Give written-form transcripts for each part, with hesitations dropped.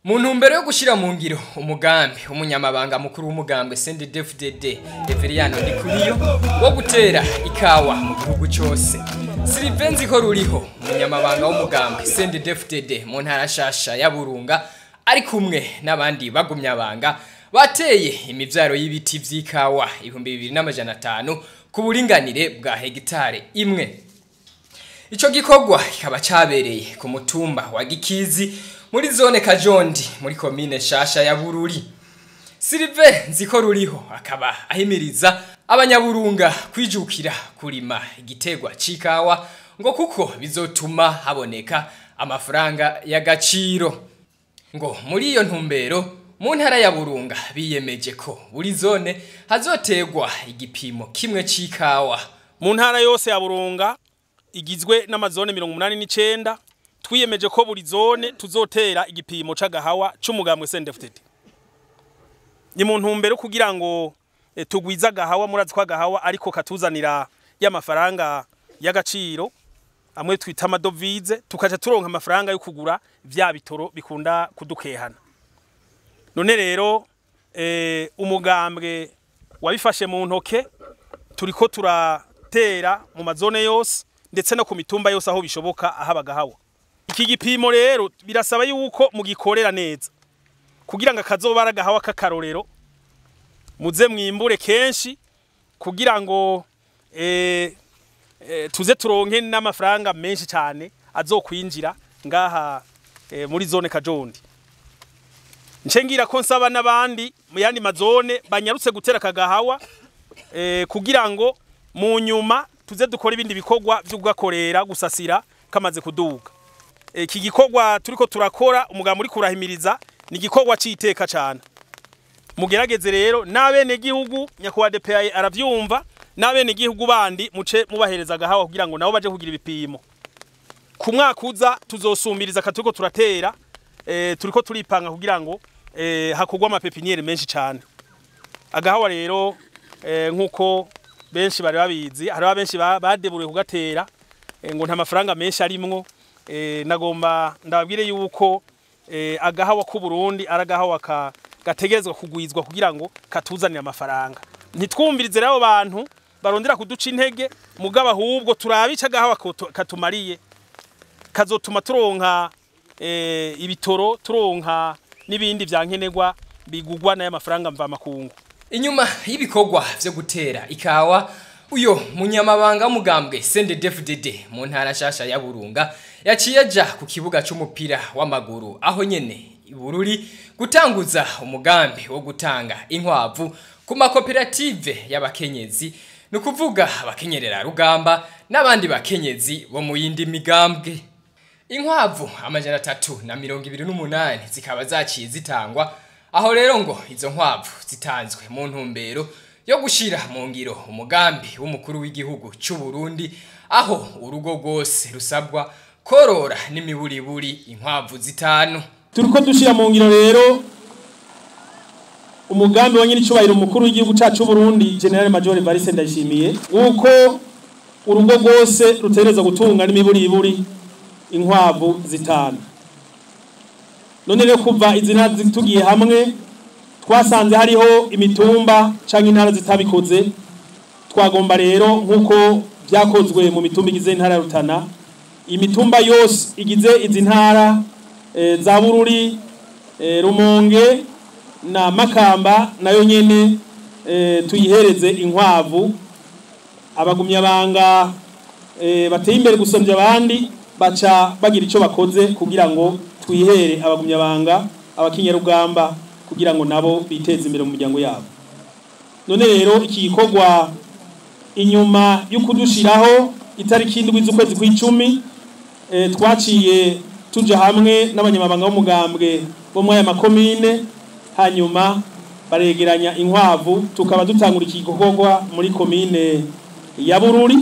Mu ntumbero yo gushira mu ngiro umugambi umunyamabanga mukuru w'umugambwe CNDD-FDD Everiano Ndikuriyo wo gutera ikawa mu gihugu cyose. Sylvain Nzikoruriho umunyamabanga w'umugambwe CNDD-FDD mu ntara shasha ya Burunga ari kumwe n'abandi bagumyabanga bateye imivyaro y'ibiti vy'ikawa 2500 ku buringanire bwa hegitare imwe. Ico gikorwa kikaba cabereye ku mutumba wa Gikizi muri zone Kajondi muri komine shasha ya Bururi. Sylvain Nzikoruriho akaba ahimiriza abanyaburunga kwijukira kurima igitegwa cikawa ngo kuko bizotuma haboneka amafaranga y'agaciro. Ngo muri iyo ntumbero mu ntara ya Burunga biyemeje ko buri zone hazotegwa igipimo kimwe cikawa. Mu ntara yose ya Burunga igizwe n'amazone 89 twiyemeje ko buri zone tuzotera igipimo c'agahawa c'umugambwe CNDD-FDD. Ni mu ntumbero kugira ngo tugwiza agahawa murazi kwa gahawa ariko katuzanira y'amafaranga y'agaciro amwe twita amadovize tukaja turonka amafaranga yo kugura vya bitoro bikunda kudukehana. None rero umugambwe wabifashe mu ntoke turiko turatera mu mazone yose ndetse no ku mitumba yose aho bishoboka aho abagahawa. Iki gipimo rero birasaba yuko mugikorera neza kugira ngo akazobara gahawa kakarorero muze mwimbure kenshi kugira ngo tuze turonke n'amafaranga menshi cyane azokwinjira ngaha muri zone Kajondi. Ncengira ko nsaba n'abandi mu yandi mazone banyarutse gutera kagahawa kugira ngo mu nyuma tuze dukora ibindi bikorwa by'ugakorera gusasira kamaze kuduga. Iki gikorwa turiko turakora umugambi uri kurahimiriza ni gikorwa citeka cyane. Mugerageze rero nabene gihugu nyakwa DPA aravyumva nabene gihugu bandi muce mubahereza agahawa kugira ngo nabo baje kugira ibipimo. Ku mwaka uza tuzosumbiriza katuko turatera turiko turipanga kugira ngo hakugwa amapepiniere menshi cyane. Agahawa rero nkuko benshi bari babizi hari abenshi badeburiye kugatera ngo nta mafaranga menshi arimwo. Nagomba ndababwire yuko agahawa ku Burundi aragahawa gategerezwa kugwizwa kugira ngo katuzanire amafaranga. Ntitwumvirize rero abantu barondera kuduca intege mugaba ahubwo turabica agahawa katumariye kazotuma turonka ibitoro turonka n'ibindi vyankenerwa bigugwa nayo amafaranga mva makungu. Inyuma y'ibikorwa vyo gutera ikawa uyo munyamabanga w'umugambwe CNDD-FDD mu ntara shasha ya Burunga yaciye aja ku kibuga c'umupira w'amaguru aho nyene Bururi gutanguza umugambi wo gutanga inkwavu ku makoperative y'abakenyezi no kuvuga abakenyerera rugamba n'abandi bakenyezi bo mu yindi migambwe. Inkwavu 328 zikaba zaciye zitangwa aho rero ngo izo nkwavu zitanzwe mu ntumbero yo gushira mu ngiro umugambi w'umukuru w'igihugu cy'u Burundi aho urugo rwose rusabwa korora n'imiburiburi inkwavu 5. Turiko dushira mu ngiro rero umugambi wa nyiricubahiro umukuru w'igihugu cyacu cy'u Burundi General Major Evariste Ndayishimiye uko urugo rwose rutereza gutunga n'imiburiburi inkwavu 5. None rero kuva izina zitugiye hamwe twasanze hariho imitumba canke intara zitabikoze twagomba rero nkuko byakozwe mu mitumba igize intara ya Rutana imitumba yose igize izi ntara za Bururi Rumonge na Makamba nayo nyene tuyihereze inkwavu abagumyabanga bateye imbere gusomvya abandi baca bagira ico bakoze kugira ngo twihere abagumyabanga abakinyarugamba kugira ngo nabo biteze imbere mu muryango yabo. None rero iki gikorwa inyuma yo kudushiraho itariki 7 z'ukwezi kw'icumi twaciye tuja hamwe n'abanyamabanga b'umugambwe bo mu aya makomine hanyuma baregeranya inkwavu tukaba dutangura iki gikorwa muri komine ya Bururi.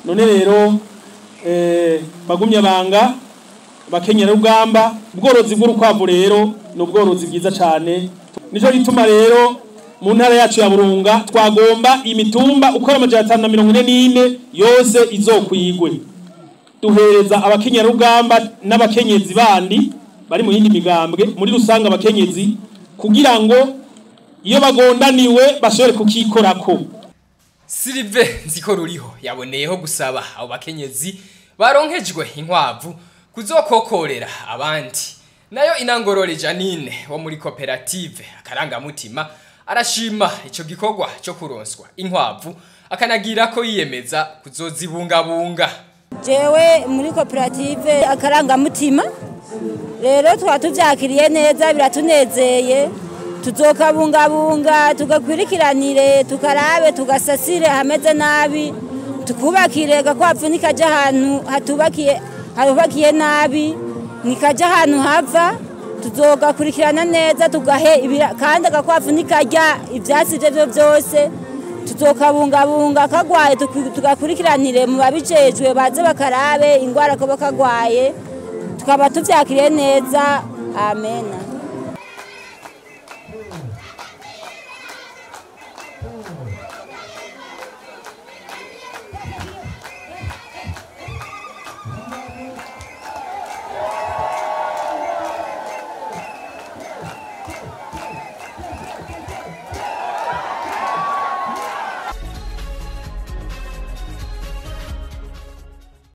None rero bagumyabanga bakenyera rugamba. Ubworozi bw'urukwavu rero ni ubworozi bwiza cyane, nico gituma rero mu ntara yacu ya Burunga twagomba imitumba uko 544 yose izokwigwe, duhereza abakenyera rugamba n'abakenyezi bandi bari mu yindi migambwe muri rusanga abakenyezi, kugira ngo iyo bagondaniwe bashobore kukikorako. Sylvain Nzikoruriho yaboneyeho gusaba abo bakenyezi baronkejwe inkwavu kuzokokorera abandi. Nayo Inangorore Janine wo muri koperative Akarangamutima arashima ico gikorwa cyo kuronswa inkwavu, akanagira ko yiyemeza kuzozibungabunga. Jewe muri koperative Akarangamutima rero twatuvyakiriye neza, biratunezeye. Tuzokabungabunga, tugakurikiranire, tukarabe, tugasasire hameze nabi, tukubakire gakwavu nikaja ahantu harubakiye nabi, nikaja ahantu hava, tuzogakurikirana neza, tugahe kandi agakwavu nikarya ivyatsi vyo byose. Tuzokabungabunga kagwaye, tugakurikiranire mu babijejwe baze bakarabe ingwara ko bakagwaye, tukaba tuvyakiriye neza. Amen.